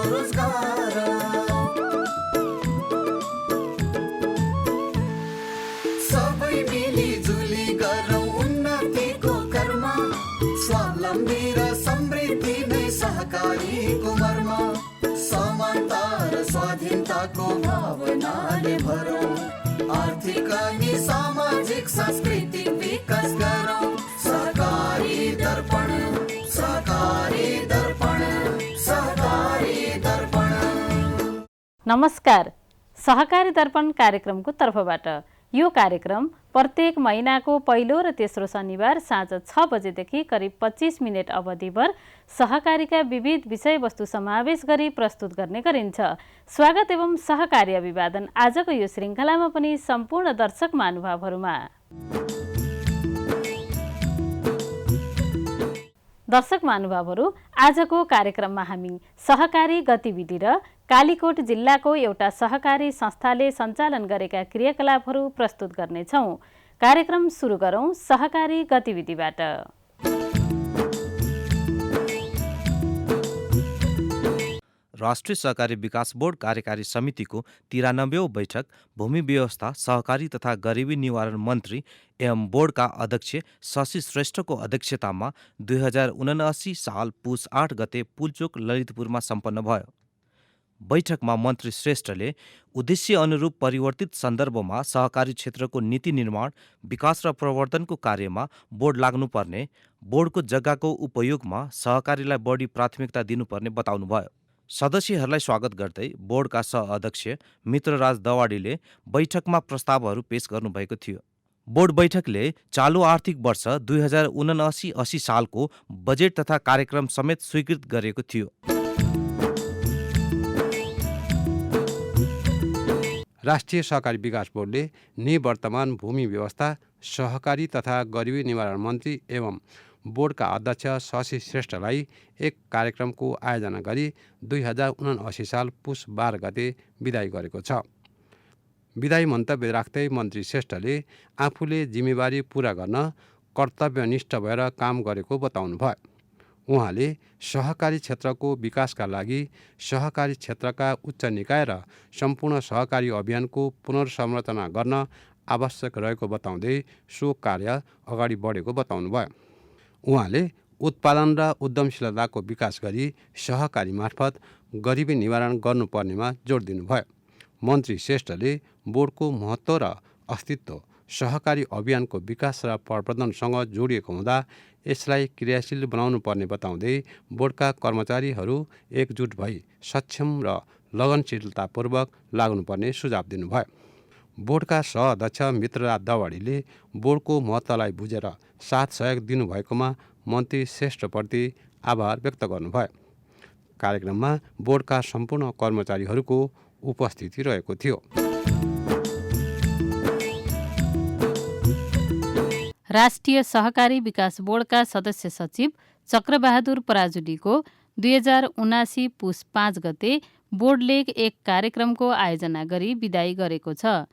स्वरोजगार। सबै मिलिजुली गरौँ उन्नतिको कर्म, स्वावलम्बी र समृद्धि नै सहकारीको मर्म। समानता र स्वाधीनताको भावनाले भरौँ, आर्थिक अनि सामाजिक सांस्कृतिक विकास गरौँ। सहकारी दर्पण, सहकारी दर्पण, सहकारी दर्पण। नमस्कार, सहकारी दर्पण कार्यक्रमको तर्फबाट यो कार्यक्रम प्रत्येक महिनाको पहिलो र तेस्रो शनिबार साँझ 6 बजेदेखि करिब 25 मिनट अवधिभर सहकारीका विविध विषयवस्तु समावेश गरी प्रस्तुत गर्ने गरिन्छ। स्वागत एवं सहकारी अभिवादन आजको यो श्रृङ्खलामा पनि सम्पूर्ण दर्शक महानुभावहरूमा। दर्शक महानुभावहरू, आजको कार्यक्रममा हामी सहकारी गतिविधि र कालीकोट जिल्लाको एउटा सहकारी संस्थाले सञ्चालन गरेका क्रियाकलापहरू प्रस्तुत गर्नेछौँ। कार्यक्रम सुरु गरौँ सहकारी गतिविधिबाट। राष्ट्रिय सहकारी विकास बोर्ड कार्यकारी समितिको 93औं बैठक भूमि व्यवस्था, सहकारी तथा गरिबी निवारण मन्त्री एवं बोर्डका अध्यक्ष शशि श्रेष्ठको अध्यक्षतामा 2079 साल पुस 8 गते पुलचोक ललितपुरमा सम्पन्न भयो। बैठकमा मन्त्री श्रेष्ठले उद्देश्य अनुरूप परिवर्तित सन्दर्भमा सहकारी क्षेत्रको नीति निर्माण, विकास र प्रवर्धनको कार्यमा बोर्ड लाग्नुपर्ने, बोर्डको जग्गाको उपयोगमा सहकारीलाई बढी प्राथमिकता दिनुपर्ने बताउनुभयो। सदस्यहरूलाई स्वागत गर्दै बोर्डका सहअध्यक्ष मित्रराज दवाडीले बैठकमा प्रस्तावहरू पेश गर्नुभएको थियो। बोर्ड बैठकले चालु आर्थिक वर्ष 2079-80 सालको बजेट तथा कार्यक्रम समेत स्वीकृत गरेको थियो। राष्ट्रिय सहकारी विकास बोर्डले निवर्तमान भूमि व्यवस्था, सहकारी तथा गरिबी निवारण मन्त्री एवं बोर्डका अध्यक्ष शशि श्रेष्ठलाई एक कार्यक्रमको आयोजना गरी 2079 साल पुस 12 गते बिदाई गरेको छ। बिदाई मन्तव्य राख्दै मन्त्री श्रेष्ठले आफूले जिम्मेवारी पूरा गर्न कर्तव्यनिष्ठ भएर काम गरेको बताउनुभयो। उहाँले सहकारी क्षेत्रको विकासका लागि सहकारी क्षेत्रका उच्च निकाय र सम्पूर्ण सहकारी अभियानको पुनर्संरचना गर्न आवश्यक रहेको बताउँदै सो कार्य अगाडि बढेको बताउनुभयो। उहाँले उत्पादन र उद्यमशीलताको विकास गरी सहकारी मार्फत गरिबी निवारण गर्नुपर्नेमा जोड दिनुभयो। मन्त्री श्रेष्ठले बोर्डको महत्त्व र अस्तित्व सहकारी अभियानको विकास र प्रवर्धनसँग जोडिएको हुँदा यसलाई क्रियाशील बनाउनु पर्ने बताउँदै बोर्डका कर्मचारीहरू एकजुट भई सक्षम र लगनशीलतापूर्वक लाग्नुपर्ने सुझाव दिनुभयो। बोर्डका सहअध्यक्ष मित्रराज दवाडीले बोर्डको महत्त्वलाई बुझेर साथ सहयोग दिनुभएकोमा मन्त्री श्रेष्ठप्रति आभार व्यक्त गर्नुभयो। कार्यक्रममा बोर्डका सम्पूर्ण कर्मचारीहरूको उपस्थिति रहेको थियो। राष्ट्रिय सहकारी विकास बोर्डका सदस्य सचिव चक्रबहादुर पराजुलीको 2079 पुस 5 गते बोर्डले एक कार्यक्रमको आयोजना गरी बिदाई गरेको छ।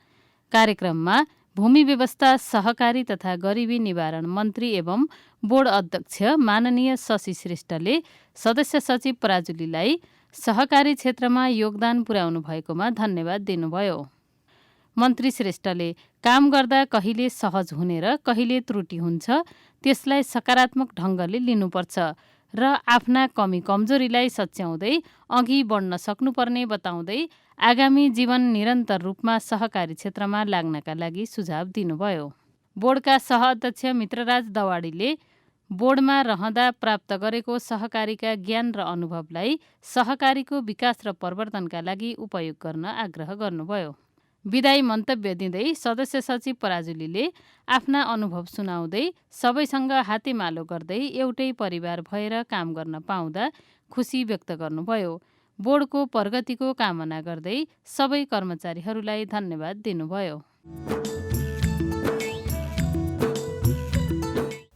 कार्यक्रममा भूमि व्यवस्था, सहकारी तथा गरिबी निवारण मन्त्री एवं बोर्ड अध्यक्ष माननीय शशि श्रेष्ठले सदस्य सचिव पराजुलीलाई सहकारी क्षेत्रमा योगदान पुर्याउनु भएकोमा धन्यवाद दिनुभयो। मन्त्री श्रेष्ठले काम गर्दा कहिले सहज हुने र कहिले त्रुटि हुन्छ, त्यसलाई सकारात्मक ढङ्गले लिनुपर्छ र आफ्ना कमी कमजोरीलाई सच्याउँदै अघि बढ्न सक्नुपर्ने बताउँदै आगामी जीवन निरन्तर रूपमा सहकारी क्षेत्रमा लाग्नका लागि सुझाव दिनुभयो। बोर्डका सहअध्यक्ष मित्रराज दवाडीले बोर्डमा रहँदा प्राप्त गरेको सहकारीका ज्ञान र अनुभवलाई सहकारीको विकास र प्रवर्धनका लागि उपयोग गर्न आग्रह गर्नुभयो। बिदाई मन्तव्य दिँदै सदस्य सचिव पराजुलीले आफ्ना अनुभव सुनाउँदै सबैसँग हातेमालो गर्दै एउटै परिवार भएर काम गर्न पाउँदा खुसी व्यक्त गर्नुभयो। बोर्डको प्रगतिको कामना गर्दै सबै कर्मचारीहरूलाई धन्यवाद दिनुभयो।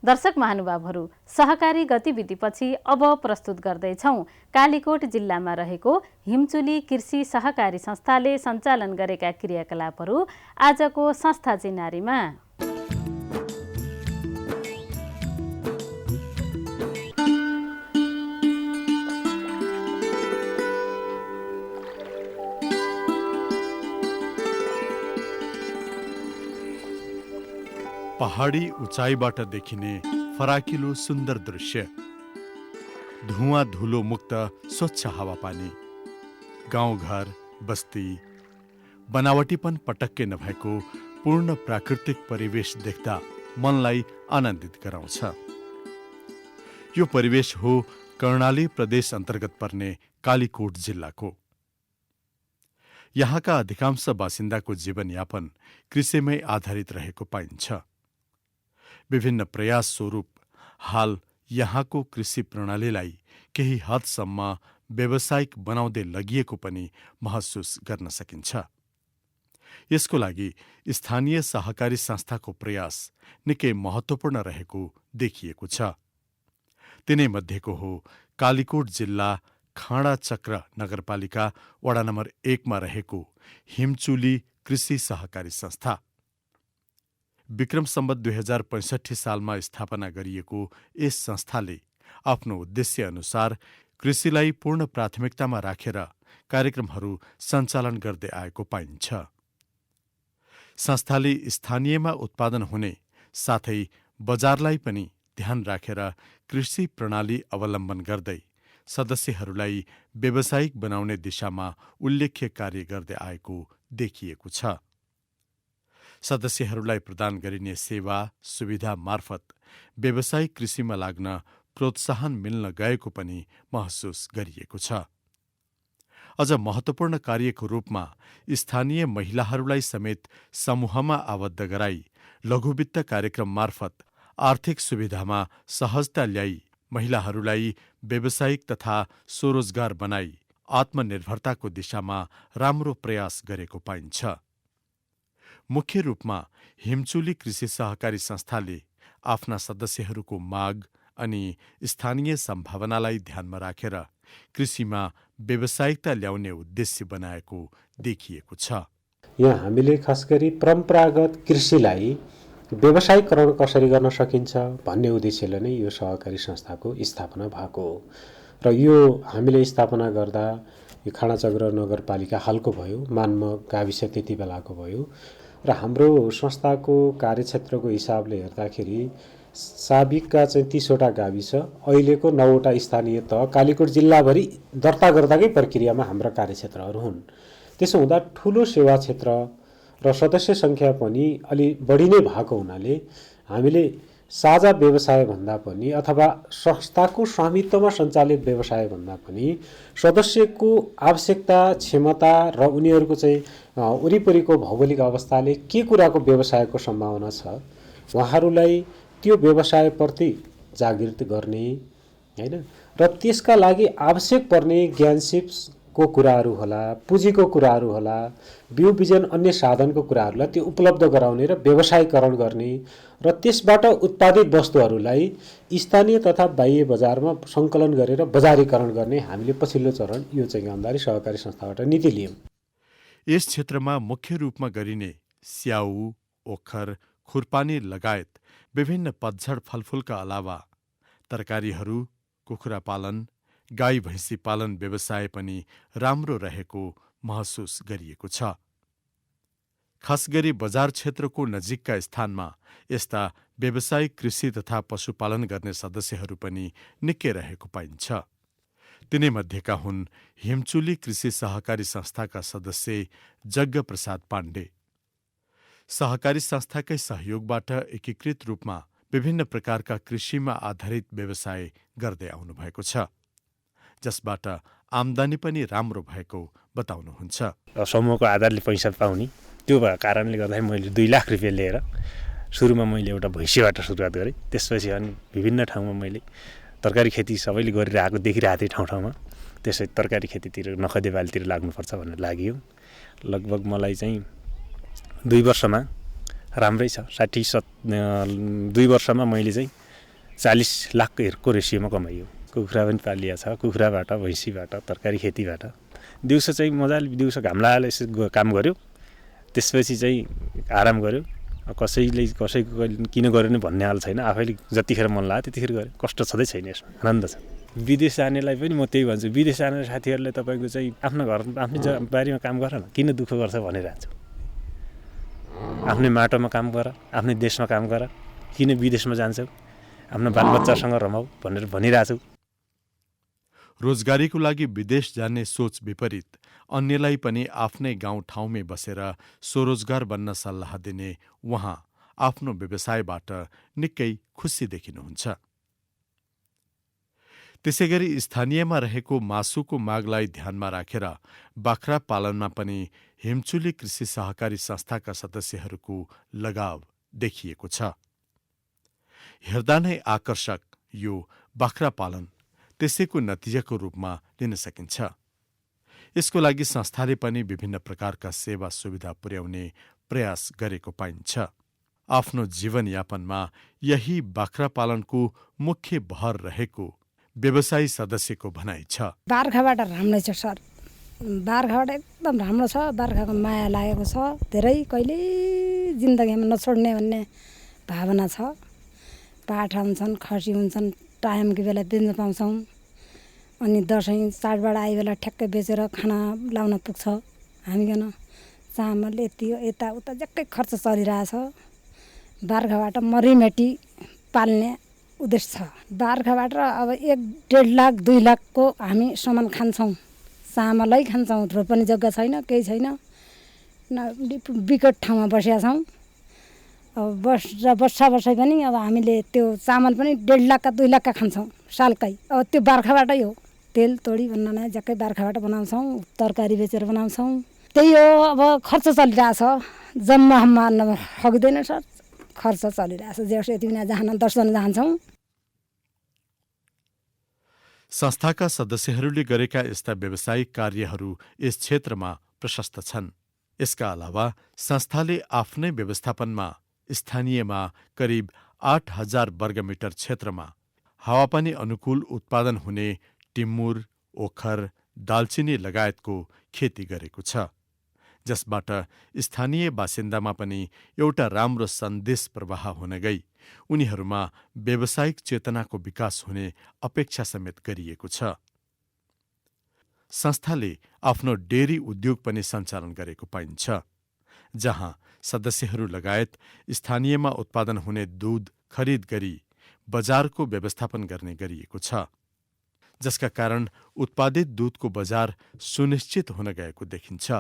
दर्शक महानुभावहरू, सहकारी गतिविधिपछि अब प्रस्तुत गर्दैछौँ कालीकोट जिल्लामा रहेको हिमचुली कृषि सहकारी संस्थाले सञ्चालन गरेका क्रियाकलापहरू आजको संस्था चिनारीमा। पहाडी उचाइबाट देखिने फराकिलो सुन्दर दृश्य, धुवाँ धुलो मुक्त स्वच्छ हावापानी, गाउँघर बस्ती, बनावटीपन पटक्कै नभएको पूर्ण प्राकृतिक परिवेश देख्दा मनलाई आनन्दित गराउँछ। यो परिवेश हो कर्णाली प्रदेश अन्तर्गत पर्ने कालीकोट जिल्लाको। यहाँका अधिकांश बासिन्दाको जीवनयापन कृषिमै आधारित रहेको पाइन्छ। विभिन्न प्रयास स्वरूप हाल यहाँको कृषि प्रणालीलाई केही हदसम्म व्यावसायिक बनाउँदै लगिएको पनि महसुस गर्न सकिन्छ। यसको लागि स्थानीय सहकारी संस्थाको प्रयास निकै महत्त्वपूर्ण रहेको देखिएको छ। तिनै मध्येको हो कालीकोट जिल्ला खाँडाचक्र नगरपालिका वडा नम्बर 1 मा रहेको हिमचुली कृषि सहकारी संस्था। विक्रम सम्वत 2065 सालमा स्थापना गरिएको यस संस्थाले आफ्नो उद्देश्य अनुसार कृषिलाई पूर्ण प्राथमिकतामा राखेर कार्यक्रमहरू सञ्चालन गर्दै आएको पाइन्छ। संस्थाले स्थानीयमा उत्पादन हुने साथै बजारलाई पनि ध्यान राखेर कृषि प्रणाली अवलम्बन गर्दै सदस्यहरूलाई व्यावसायिक बनाउने दिशामा उल्लेख्य कार्य गर्दै आएको देखिएको छ। सदस्यहरूलाई प्रदान गरिने सेवा सुविधा मार्फत व्यावसायिक कृषिमा लाग्न प्रोत्साहन मिल्न गएको पनि महसुस गरिएको छ। अझ महत्त्वपूर्ण कार्यको रूपमा स्थानीय महिलाहरूलाई समेत समूहमा आबद्ध गराई लघुवित्त कार्यक्रम मार्फत आर्थिक सुविधामा सहजता ल्याई महिलाहरूलाई व्यावसायिक तथा स्वरोजगार बनाई आत्मनिर्भरताको दिशामा राम्रो प्रयास गरेको पाइन्छ। मुख्य रूपमा हिमचुली कृषि सहकारी संस्थाले आफ्ना सदस्यहरूको माग अनि स्थानीय सम्भावनालाई ध्यानमा राखेर कृषिमा व्यावसायिकता ल्याउने उद्देश्य बनाएको देखिएको छ। यहाँ हामीले खास गरी परम्परागत कृषिलाई व्यवसायीकरण कसरी गर्न सकिन्छ भन्ने उद्देश्यले नै यो सहकारी संस्थाको स्थापना भएको हो। र यो हामीले स्थापना गर्दा यो खाँडाचक्र नगरपालिका हालको भयो, मान्म गाविस त्यति बेलाको भयो र हाम्रो संस्थाको कार्यक्षेत्रको हिसाबले हेर्दाखेरि साबिकका 30वटा गाविस, अहिलेको 9वटा स्थानीय तह कालीकोट जिल्लाभरि दर्ता गर्दाकै प्रक्रियामा हाम्रा कार्यक्षेत्रहरू हुन्। त्यसो हुँदा ठुलो सेवा क्षेत्र र सदस्य सङ्ख्या पनि अलि बढी नै भएको हुनाले हामीले साझा व्यवसाय भन्दा पनि अथवा संस्थाको स्वामित्वमा सञ्चालित व्यवसाय भन्दा पनि सदस्यको आवश्यकता, क्षमता र उनीहरूको चाहिँ वरिपरिको भौगोलिक अवस्थाले के कुराको व्यवसायको सम्भावना छ उहाँहरूलाई त्यो व्यवसायप्रति जागृत गर्ने हैन र त्यसका लागि आवश्यक पर्ने ज्ञानसिपको कुराहरू होला, पुँजीको कुराहरू होला, बिउ बिजन अन्य साधनको कुराहरूलाई त्यो उपलब्ध गराउने र व्यवसायीकरण गर्ने र त्यसबाट उत्पादित वस्तुहरूलाई स्थानीय तथा बाह्य बजारमा सङ्कलन गरेर बजारीकरण गर्ने हामीले पछिल्लो चरण यो चाहिँ गान्धारी सहकारी संस्थाबाट नीति लियौँ। यस क्षेत्रमा मुख्य रूपमा गरिने स्याउ, ओखर, खुर्पानी लगायत विभिन्न पतझड फलफुलका अलावा तरकारीहरू, कुखुरा पालन, गाई भैँसी पालन व्यवसाय पनि राम्रो रहेको महसुस गरिएको छ। खास गरी बजार क्षेत्रको नजिकका स्थानमा यस्ता व्यावसायिक कृषि तथा पशुपालन गर्ने सदस्यहरू पनि निकै रहेको पाइन्छ। तिनै मध्येका हुन् हिमचुली कृषि सहकारी संस्थाका सदस्य जग्ग प्रसाद पाण्डे। सहकारी संस्थाकै सहयोगबाट एकीकृत रूपमा विभिन्न प्रकारका कृषिमा आधारित व्यवसाय गर्दै आउनुभएको छ, जसबाट आम्दानी पनि राम्रो भएको बताउनुहुन्छ। समूहको आधारले पैसा पाउने त्यो भएको कारणले गर्दा मैले 2 लाख रुपियाँ लिएर सुरुमा मैले एउटा भैँसीबाट सुरुवात गरेँ। त्यसपछि अनि विभिन्न ठाउँमा मैले तरकारी खेती सबैले गरिरहेको देखिरहेको थिएँ ठाउँ-ठाउँमा। त्यसै तरकारी खेतीतिर नखदे बालीतिर लाग्नुपर्छ भनेर लाग्यो। लगभग मलाई चाहिँ 2 वर्षमा राम्रै छ। 2 वर्षमा मैले चाहिँ 40 लाखको रेसियोमा कमाइयो। कुखुरा पनि पालिया छ, कुखुराबाट, भैँसीबाट, तरकारी खेतीबाट। दिउँसो चाहिँ मजाले दिउँसो घाम लगाएर यसो काम गर्यो, त्यसपछि चाहिँ आराम गर्यो। कसैको किन गर्यो नि भन्ने हाल छैन। आफैले जतिखेर मन लाग्यो त्यतिखेर गर्यो। कष्ट छँदै छैन, यसमा आनन्द छ। विदेश जानेलाई पनि म त्यही भन्छु, विदेश जाने साथीहरूले तपाईँको चाहिँ आफ्नो घर आफ्नै बारीमा काम गर न, किन दुःख गर्छ भनिरहन्छु। आफ्नै माटोमा काम गर, आफ्नै देशमा काम गर, किन विदेशमा जान्छौ, आफ्नो बालबच्चासँग रमाऊ भनेर भनिरहेछौ। रोजगारीको लागि विदेश जाने सोच विपरीत अन्यलाई पनि आफ्नै गाउँ ठाउँमै बसेर स्वरोजगार बन्न सल्लाह दिने उहाँ आफ्नो व्यवसायबाट निकै खुसी देखिनुहुन्छ। त्यसैगरी स्थानीयमा रहेको मासुको मागलाई ध्यानमा राखेर बाख्रा पालनमा पनि हिमचुली कृषि सहकारी संस्थाका सदस्यहरूको लगाव देखिएको छ। हेर्दा नै आकर्षक यो बाख्रा पालन त्यसैको नतिजाको रूपमा लिन सकिन्छ। यसको लागि संस्थाले पनि विभिन्न प्रकारका सेवा सुविधा पुर्याउने प्रयास गरेको पाइन्छ। आफ्नो जीवनयापनमा यही बाख्रा पालनको मुख्य भर रहेको व्यवसायी सदस्यको भनाइ छ। बार्खाबाट राम्रै छ सर, बार्खाबाट एकदम राम्रो छ। बार्खाको माया लागेको छ, धेरै कहिल्यै जिन्दगीमा नछोड्ने भन्ने भावना छ। पाठा हुन्छन्, खसी हुन्छन्, टाइमको बेला बेच्न पाउँछौँ। अनि दसैँ चाडबाड आए बेला ठ्याक्कै बेचेर खाना लाउन पुग्छ। हामीकन चामल यति यताउता झ्याक्कै खर्च चलिरहेछ। बार्खाबाट मरिमेटी पाल्ने उद्देश्य छ। बार्खाबाट अब 1-1.5 लाख 2 लाखको हामी सामान खान्छौँ। चामलै खान्छौँ, रोप्ने जग्गा छैन, केही छैन, विकट ठाउँमा बसेका छौँ। अब वर्षै पनि अब हामीले त्यो चामल पनि 1.5 लाख 2 लाखका खान्छौँ सालकै। अब त्यो बार्खाबाटै हो, तेल तोडी भन्नाले झ्याक्कै बार्खाबाट बनाउँछौँ, तरकारी बेचेर बनाउँछौँ। त्यही हो, अब खर्च चलिरहेछ। जम्मा मार्न सकिँदैन सर, खर्च चलिरहेछ। जेठ यति बिना जहाँ 10 जना जान्छौँ। संस्थाका सदस्यहरूले गरेका यस्ता व्यावसायिक कार्यहरू यस क्षेत्रमा प्रशस्त छन्। यसका अलावा संस्थाले आफ्नै व्यवस्थापनमा स्थानीयमा करिब 8,000 वर्गमिटर क्षेत्रमा हावापानी अनुकूल उत्पादन हुने टिमुर, ओखर, दालचिनी लगायतको खेती गरेको छ, जसबाट स्थानीय बासिन्दामा पनि एउटा राम्रो सन्देश प्रवाह हुन गई उनीहरूमा व्यावसायिक चेतनाको विकास हुने अपेक्षा समेत गरिएको छ। संस्थाले आफ्नो डेरी उद्योग पनि सञ्चालन गरेको पाइन्छ, जहाँ सदस्यहरू लगायत स्थानीयमा उत्पादन हुने दूध खरिद गरी बजारको व्यवस्थापन गर्ने गरिएको छ, जसका कारण उत्पादित दूधको बजार सुनिश्चित हुन गएको देखिन्छ।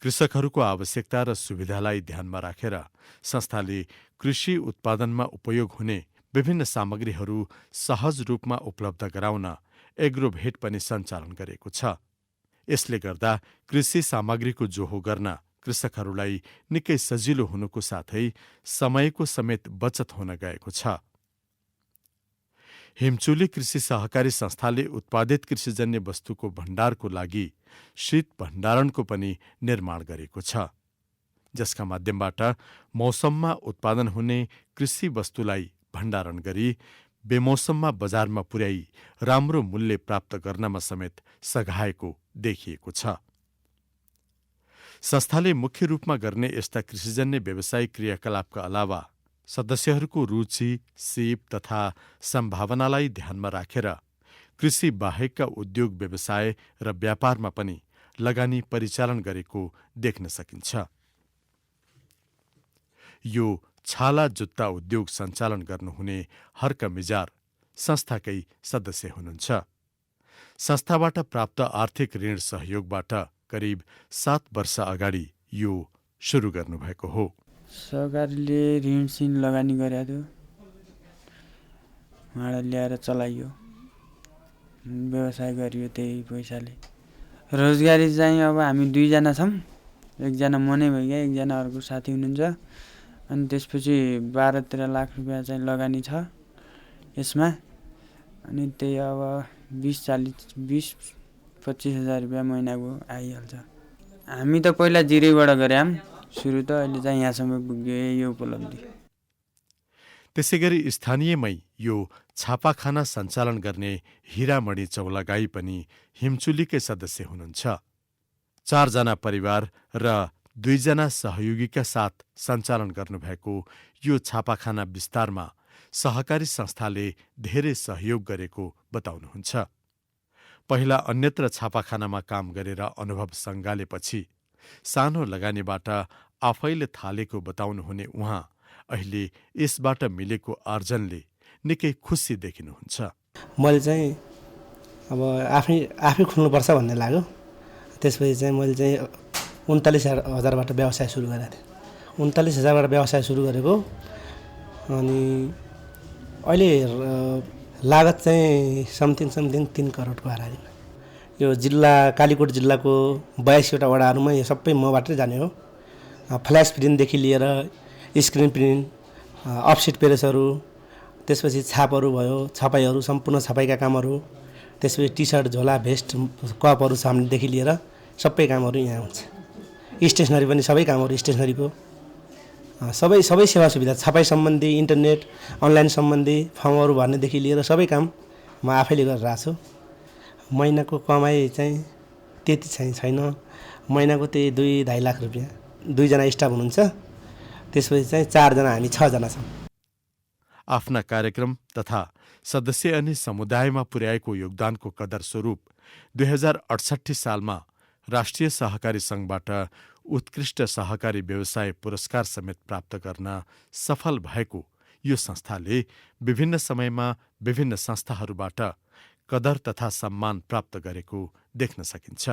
कृषकहरूको आवश्यकता र सुविधालाई ध्यानमा राखेर संस्थाले कृषि उत्पादनमा उपयोग हुने विभिन्न सामग्रीहरू सहज रूपमा उपलब्ध गराउन एग्रोभेट पनि सञ्चालन गरेको छ। यसले गर्दा कृषि सामग्रीको जोहो गर्न कृषकहरूलाई निकै सजिलो हुनुको साथै समयको समेत बचत हुन गएको छ। हिमचुली कृषि सहकारी संस्थाले उत्पादित कृषिजन्य वस्तुको भण्डारको लागि शीत भण्डारणको पनि निर्माण गरेको छ, जसका माध्यमबाट मौसममा उत्पादन हुने कृषि वस्तुलाई भण्डारण गरी बेमौसममा बजारमा पुर्याई राम्रो मूल्य प्राप्त गर्नमा समेत सघाएको देखिएको छ। संस्थाले मुख्य रूपमा गर्ने यस्ता कृषिजन्य व्यावसायिक क्रियाकलापका अलावा सदस्यहरूको रुचि, सिप तथा सम्भावनालाई ध्यानमा राखेर कृषि बाहेकका उद्योग व्यवसाय र व्यापारमा पनि लगानी परिचालन गरेको देख्न सकिन्छ। यो छाला जुत्ता उद्योग सञ्चालन गर्नुहुने हर्क मिजार संस्थाकै सदस्य हुनुहुन्छ। संस्थाबाट प्राप्त आर्थिक ऋण सहयोगबाट करिब 7 वर्ष अगाडि यो सुरु गर्नुभएको हो। सरकारले ऋण सिन लगानी गरेको थियो, उहाँलाई ल्याएर चलाइयो, व्यवसाय गरियो त्यही पैसाले। रोजगारी चाहिँ अब हामी 2 जना छौँ, एकजना म नै भइगयो, एकजना अर्को साथी हुनुहुन्छ। अनि त्यसपछि 12-13 लाख रुपियाँ चाहिँ लगानी छ यसमा। अनि त्यही अब 20-25 हजार रुपियाँ महिनाको आइहाल्छ। हामी त पहिला जिरैबाट गऱ्यौँ सुरु, त अहिले चाहिँ यहाँसम्म पुग्यो यो उपलब्धि। त्यसैगरी स्थानीयमै यो छापाखाना सञ्चालन गर्ने हिरामणि चौलागाई पनि हिमचुलीकै सदस्य हुनुहुन्छ। 4 जना परिवार र 2 जना सहयोगीका साथ सञ्चालन गर्नुभएको यो छापाखाना विस्तारमा सहकारी संस्थाले धेरै सहयोग गरेको बताउनुहुन्छ। पहिला अन्यत्र छापाखानामा काम गरेर अनुभव सङ्गालेपछि सानो लगानीबाट आफैले थालेको बताउनुहुने उहाँ अहिले यसबाट मिलेको आर्जनले निकै खुसी देखिनुहुन्छ। मैले चाहिँ अब आफै खुल्नुपर्छ भन्ने लाग्यो। त्यसपछि चाहिँ मैले चाहिँ 39,000बाट व्यवसाय सुरु गरेको थिएँ। 39,000बाट व्यवसाय सुरु गरेको अनि अहिले लागत चाहिँ समथिङ 3 करोडको हाराहारी। यो जिल्ला कालीकोट जिल्लाको 82वटा वडाहरूमा यो सबै मबाटै जाने हो। फ्ल्यास प्रिन्टदेखि लिएर स्क्रिन प्रिन्ट, अफसेट पेरेसहरू, त्यसपछि छापहरू भयो, छपाईहरू, सम्पूर्ण छपाईका कामहरू, त्यसपछि टी सर्ट, झोला, भेस्ट, कपहरू सामनेदेखि लिएर सबै कामहरू यहाँ हुन्छ। स्टेसनरी पनि सबै कामहरू स्टेसनरीको सबै सेवा सुविधा, छपाई सम्बन्धी, इन्टरनेट, अनलाइन सम्बन्धी, फर्महरू भर्नेदेखि लिएर सबै काम म आफैले गरिरहेको छु। महिनाको कमाइ चाहिँ त्यति चाहिँ छैन। महिनाको त्यही 2-2.5 लाख रुपियाँ। 2 जना स्टाफ हुनुहुन्छ, त्यसपछि चाहिँ 4 जना हामी 6 जना छौँ। आफ्ना कार्यक्रम तथा सदस्य अनि समुदायमा पुर्याएको योगदानको कदर स्वरूप 2068 सालमा राष्ट्रिय सहकारी सङ्घबाट उत्कृष्ट सहकारी व्यवसाय पुरस्कार समेत प्राप्त गर्न सफल भएको यो संस्थाले विभिन्न समयमा विभिन्न संस्थाहरूबाट कदर तथा सम्मान प्राप्त गरेको देख्न सकिन्छ।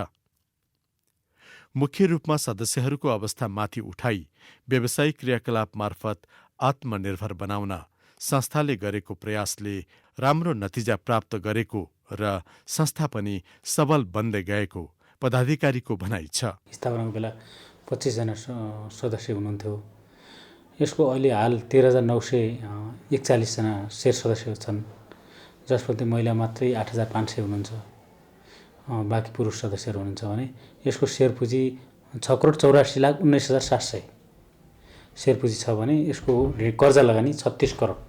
मुख्य रूपमा सदस्यहरूको अवस्था माथि उठाई व्यवसायिक क्रियाकलाप मार्फत आत्मनिर्भर बनाउन संस्थाले गरेको प्रयासले राम्रो नतिजा प्राप्त गरेको र संस्था पनि सबल बन्दै गएको पदाधिकारीको भनाइ छ। स्थापनाको बेला 25 जना सदस्य हुनुहुन्थ्यो। यसको अहिले हाल 13,941 जना शेयर सदस्य छन्, जसमध्ये महिला मात्रै 8,500 हुनुहुन्छ, बाँकी पुरुष सदस्यहरू हुनुहुन्छ भने यसको शेयर पुँजी 6,84,19,700 शेयर पुँजी छ भने यसको कर्जा लगानी 36 करोड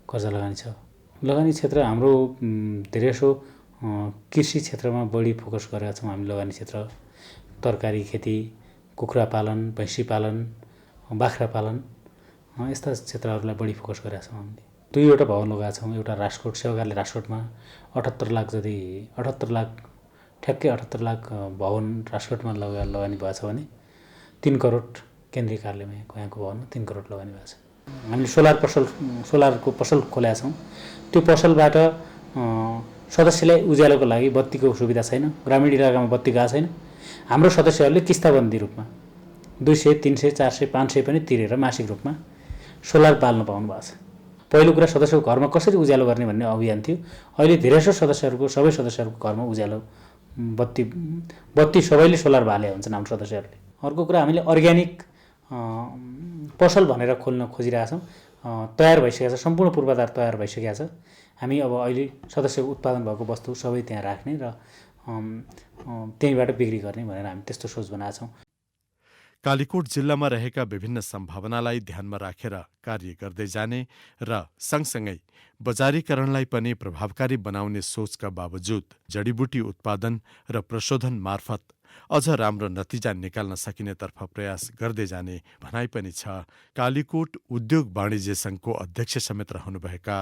कर्जा लगानी छ। लगानी क्षेत्र हाम्रो धेरैसो कृषि क्षेत्रमा बढी फोकस गरेका छौँ। हामी लगानी क्षेत्र तरकारी खेती, कुखुरा पालन, भैँसी पालन, बाख्रा पालन, यस्ता क्षेत्रहरूलाई बढी फोकस गरेका छौँ। हामीले 2वटा भवन लगाएका छौँ। एउटा राजकोट, सेवागारले राजकोटमा 78 लाख जति, 78 लाख ठ्याक्कै 78 लाख भवन राजकोटमा लगानी भएको छ भने 3 करोड केन्द्रीय कार्यालयमा यहाँको भवनमा 3 करोड लगानी भएको छ। हामीले सोलरको पसल खोलेका छौँ। त्यो पसलबाट सदस्यलाई उज्यालोको लागि बत्तीको सुविधा छैन, ग्रामीण इलाकामा बत्ती गएको छैन। हाम्रो सदस्यहरूले किस्ताबन्दी रूपमा 200, 300, 400, 500 पनि तिरेर मासिक रूपमा सोलर बाल्न पाउनु भएको छ। पहिलो कुरा सदस्यको घरमा कसरी उज्यालो गर्ने भन्ने अभियान थियो। अहिले धेरैसो सबै सदस्यहरूको घरमा उज्यालो बत्ती सबैले सोलर बाले हुन्छन् हाम्रो सदस्यहरूले। अर्को कुरा हामीले अर्ग्यानिक पसल भनेर खोल्न खोजिरहेका छौँ। तयार भइसकेको छ, सम्पूर्ण पूर्वाधार तयार भइसकेको छ। हामी अब अहिले सदस्यको उत्पादन भएको वस्तु सबै त्यहाँ राख्ने र त्यहीँबाट बिक्री गर्ने भनेर हामी त्यस्तो सोच बनाएका छौँ। कालीकोट जिल्लामा रहेका विभिन्न सम्भावनालाई ध्यानमा राखेर कार्य गर्दै जाने र सँगसँगै बजारीकरणलाई पनि प्रभावकारी बनाउने सोचका बावजुद जडीबुटी उत्पादन र प्रशोधन मार्फत अझ राम्रो नतिजा निकाल्न सकिनेतर्फ प्रयास गर्दै जाने भनाइ पनि छ। कालीकोट उद्योग वाणिज्य सङ्घको अध्यक्ष समेत रहनुभएका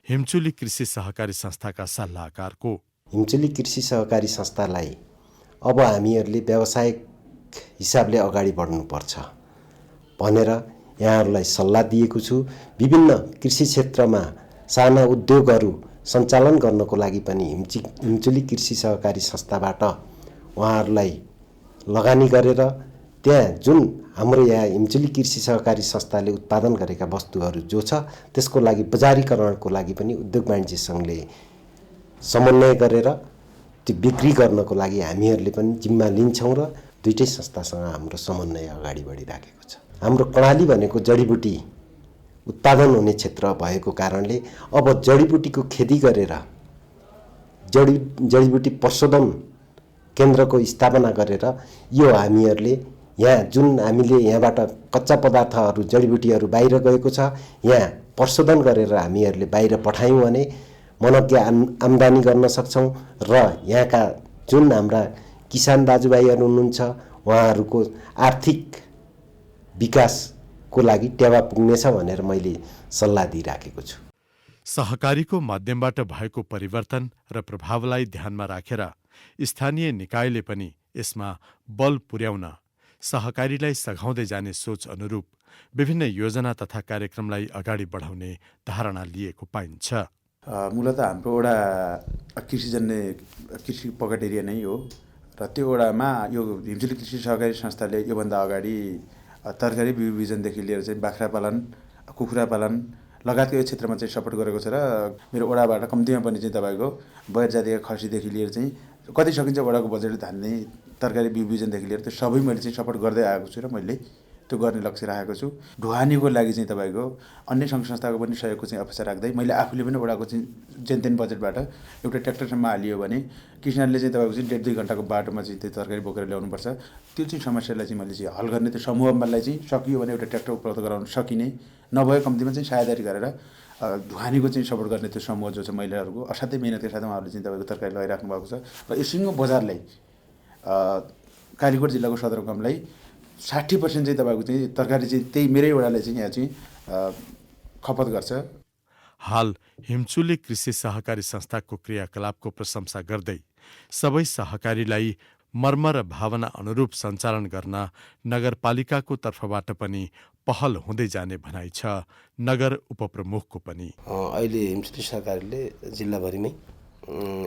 हिमचुली कृषि सहकारी संस्थाका सल्लाहकारको हिमचुली कृषि सहकारी संस्थालाई अब हामीहरूले व्यावसायिक हिसाबले अगाडि बढ्नुपर्छ भनेर यहाँहरूलाई सल्लाह दिएको छु। विभिन्न कृषि क्षेत्रमा साना उद्योगहरू सञ्चालन गर्नको लागि पनि हिमचुली कृषि सहकारी संस्थाबाट उहाँहरूलाई लगानी गरेर त्यहाँ जुन हाम्रो यहाँ हिमचुली कृषि सहकारी संस्थाले उत्पादन गरेका वस्तुहरू जो छ त्यसको लागि बजारीकरणको लागि पनि उद्योग वाणिज्य सङ्घले समन्वय गरेर त्यो बिक्री गर्नको लागि हामीहरूले पनि जिम्मा लिन्छौँ र दुईटै संस्थासँग हाम्रो समन्वय अगाडि बढिराखेको छ। हाम्रो कर्णाली भनेको जडीबुटी उत्पादन हुने क्षेत्र भएको कारणले अब जडीबुटीको खेती गरेर जडीबुटी प्रशोधन केन्द्रको स्थापना गरेर यो हामीहरूले यहाँ जुन हामीले यहाँबाट कच्चा पदार्थहरू जडीबुटीहरू बाहिर गएको छ यहाँ प्रशोधन गरेर हामीहरूले बाहिर पठायौँ भने मनज्ञ आम्दानी गर्न सक्छौँ र यहाँका जुन हाम्रा किसान दाजुभाइहरू हुनुहुन्छ उहाँहरूको आर्थिक विकासको लागि टेवा पुग्नेछ भनेर मैले सल्लाह दिइराखेको छु। सहकारीको माध्यमबाट भएको परिवर्तन र प्रभावलाई ध्यानमा राखेर स्थानीय निकायले पनि यसमा बल पुर्याउन सहकारीलाई सघाउँदै जाने सोच अनुरूप विभिन्न योजना तथा कार्यक्रमलाई अगाडि बढाउने धारणा लिएको पाइन्छ। मूलत हाम्रो वडा कृषि पकेट एरिया नै हो र त्यो वडामा यो हिमचुली कृषि सहकारी संस्थाले योभन्दा अगाडि तरकारी बिउबिजनदेखि लिएर चाहिँ बाख्रा पालन, कुखुरा पालन लगायतको यो क्षेत्रमा चाहिँ सपोर्ट गरेको छ र मेरो वडाबाट कम्तीमा पनि चाहिँ तपाईँको बयर जातिका खसीदेखि लिएर चाहिँ कति सकिन्छ वडाको बजेट धान्ने तरकारी बिउबिजनदेखि लिएर त्यो सबै मैले चाहिँ सपोर्ट गर्दै आएको छु र मैले त्यो गर्ने लक्ष्य राखेको छु। ढुवानीको लागि चाहिँ तपाईँको अन्य सङ्घ संस्थाको पनि सहयोगको चाहिँ अपेक्षा राख्दै मैले आफूले पनि वडाको चाहिँ जेनतेन बजेटबाट एउटा ट्र्याक्टरसम्म हालियो भने किसानले चाहिँ तपाईँको चाहिँ 1.5-2 घन्टाको बाटोमा चाहिँ त्यो तरकारी बोकेर ल्याउनुपर्छ। त्यो चाहिँ समस्यालाई चाहिँ मैले चाहिँ हल गर्ने त्यो समूहलाई चाहिँ सकियो भने एउटा ट्र्याक्टर उपलब्ध गराउन सकिने, नभए कम्तीमा चाहिँ सहायता गरेर ढुवानीको चाहिँ सपोर्ट गर्ने त्यो समूह जो छ महिलाहरूको असाध्यै मेहनतका साथ उहाँहरूले चाहिँ तपाईँको तरकारी लगाइराख्नु भएको छ र यो सिङ्गो बजारलाई कालीकोट जिल्लाको सदरमुकामलाई 60% चाहिँ तपाईँको चाहिँ तरकारी चाहिँ त्यही मेरै वडाले चाहिँ यहाँ चाहिँ खपत गर्छ। हाल हिमचुली कृषि सहकारी संस्थाको क्रियाकलापको प्रशंसा गर्दै सबै सहकारीलाई मर्म र भावना अनुरूप सञ्चालन गर्न नगरपालिकाको तर्फबाट पनि पहल हुँदै जाने भनाइ छ नगर उपप्रमुखको पनि। अहिले हिमचुली सहकारीले जिल्लाभरिमै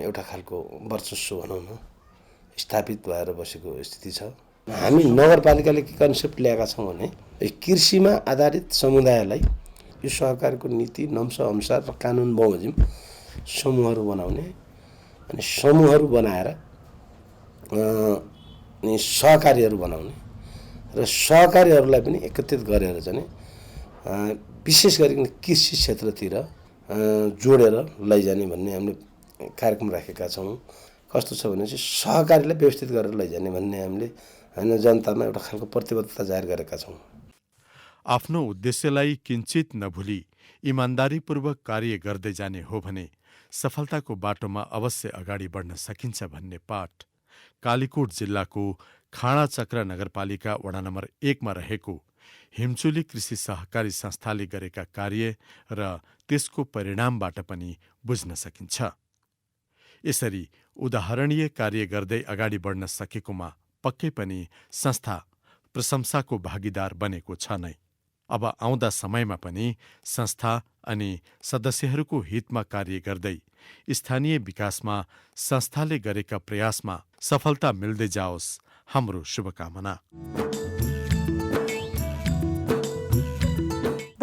एउटा खालको वर्चस्व भनौँ न स्थापित भएर बसेको स्थिति छ। हामी नगरपालिकाले के कन्सेप्ट ल्याएका छौँ भने कृषिमा आधारित समुदायलाई यो सहकारको नीति नम्स अनुसार र कानुन बमोजिम समूहहरू बनाउने अनि समूहहरू बनाएर सहकारीहरू बनाउने र सहकारीहरूलाई पनि एकत्रित गरेर चाहिँ विशेष गरी कृषि क्षेत्रतिर जोडेर लैजाने भन्ने हामीले कार्यक्रम राखेका छौँ। कस्तो छ भने चाहिँ सहकारीलाई व्यवस्थित गरेर लैजाने भन्ने हामीले होइन जनतामा एउटा खालको प्रतिबद्धता जाहेर गरेका छौँ। आफ्नो उद्देश्यलाई किञ्चित नभुली इमान्दारीपूर्वक कार्य गर्दै जाने हो भने सफलताको बाटोमा अवश्य अगाडि बढ्न सकिन्छ भन्ने पाठ कालीकोट जिल्लाको खाँडाचक्र नगरपालिका वडा नम्बर 1 मा रहेको हिमचुली कृषि सहकारी संस्थाले गरेका कार्य र त्यसको परिणामबाट पनि बुझ्न सकिन्छ। यसरी उदाहरणीय कार्य गर्दै अगाडि बढ्न सकेकोमा पक्कै पनि संस्था प्रशंसाको भागीदार बनेको छ नै। अब आउँदा समयमा पनि संस्था अनि सदस्यहरूको हितमा कार्य गर्दै स्थानीय विकासमा संस्थाले गरेका प्रयासमा सफलता मिल्दै जाओस् हाम्रो शुभकामना।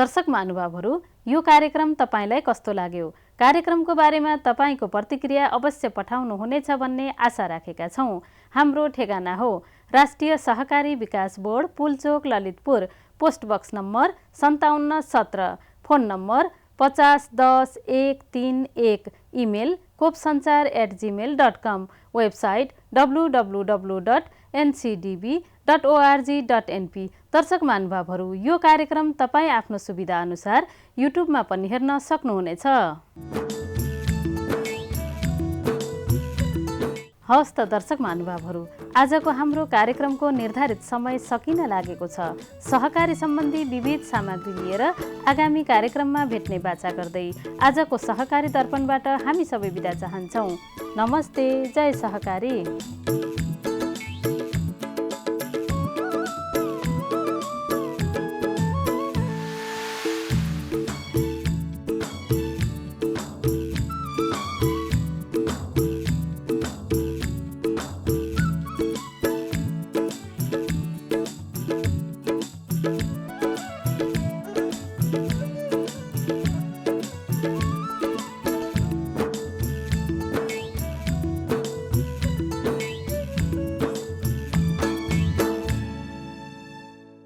दर्शक महानुभावहरू, यो कार्यक्रम तपाईलाई कस्तो लाग्यो? कार्यक्रमको बारेमा तपाईको प्रतिक्रिया अवश्य पठाउनुहुनेछ भन्ने आशा राखेका छौँ। हाम्रो ठेगाना हो राष्ट्रिय सहकारी विकास board, Pulchowk, Lalitpur, post box number 5717, phone number 5010-131, email kopsanchar@gmail.com, website www.ncdb.org.np। दर्शक महानुभावहरू, यो कार्यक्रम तपाईँ आफ्नो सुविधा अनुसार युट्युबमा पनि हेर्न सक्नुहुनेछ। हवस् त दर्शक महानुभावहरू, आजको हाम्रो कार्यक्रमको निर्धारित समय सकिन लागेको छ। सहकारी सम्बन्धी विविध सामग्री लिएर आगामी कार्यक्रममा भेट्ने बाचा गर्दै आजको सहकारी दर्पणबाट हामी सबै बिदा चाहन्छौँ। नमस्ते, जय सहकारी।